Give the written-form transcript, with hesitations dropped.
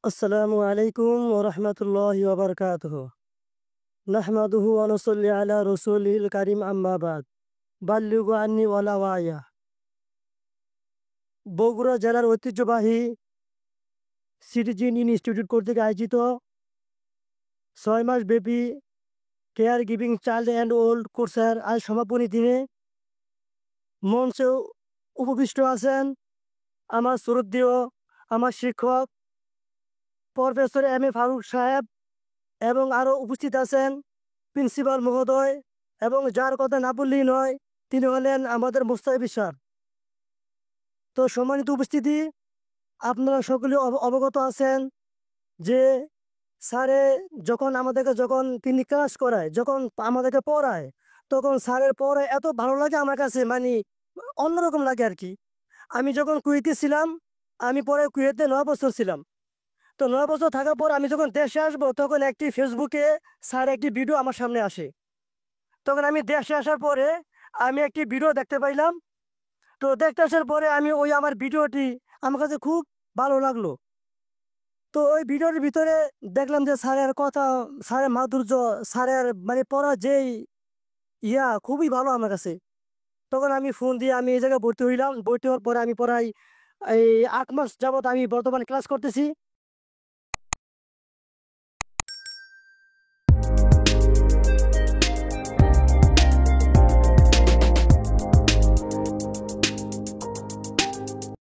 আসসালামু আলাইকুম ওয়া রাহমাতুল্লাহি ওয়া বারাকাতুহু। নাহমাদুহু ওয়া নুসাল্লি আলা রাসূলিল কারীম আম্মা বাদ। বাল্লিগু আন্নি ওয়ালাউ আয়া। বগুড়া জেলার ঐতিহ্যবাহী সিটিজেন ইনস্টিটিউট কর্তৃক আয়োজিত ৬ মাস ব্যাপী care giving child and old কোর্সের আজ সমাপনী দিনে মঞ্চে উপবিষ্ট আছেন আমার শ্রদ্ধেয় আমার শিক্ষক প্রফেসর এম এ ফারুক সাহেব, এবং আরও উপস্থিত আছেন প্রিন্সিপাল মহোদয়, এবং যার কথা না বললেই নয়, তিনি হলেন আমাদের মুস্তাফিজ স্যার। তো সম্মানিত উপস্থিতি, আপনারা সকলে অবগত আছেন যে স্যারে যখন তিনি ক্লাস করায়, যখন আমাদেরকে পড়ায়, তখন স্যারের পড়ায় এত ভালো লাগে আমার কাছে, মানে অন্যরকম লাগে আর কি। আমি যখন কুয়েতে ছিলাম, আমি পরে কুয়েতে 9 বছর ছিলাম। তো 9 বছর থাকার পর আমি যখন দেশে আসবো, তখন একটি ফেসবুকে স্যার একটি ভিডিও আমার সামনে আসে। তখন আমি দেশে আসার পরে আমি একটি ভিডিও দেখতে পাইলাম। তো দেখতে আসার পরে আমি ওই আমার ভিডিওটি আমার কাছে খুব ভালো লাগলো। তো ওই ভিডিওর ভিতরে দেখলাম যে স্যারের কথা, স্যারের মাধুর্য, স্যারের মানে পড়া যেই খুবই ভালো আমার কাছে। তখন আমি ফোন দিয়ে আমি এই জায়গায় ভর্তি হইলাম। ভর্তি হওয়ার পরে আমি প্রায় এই 8 মাস যাবত আমি বর্তমানে ক্লাস করতেছি।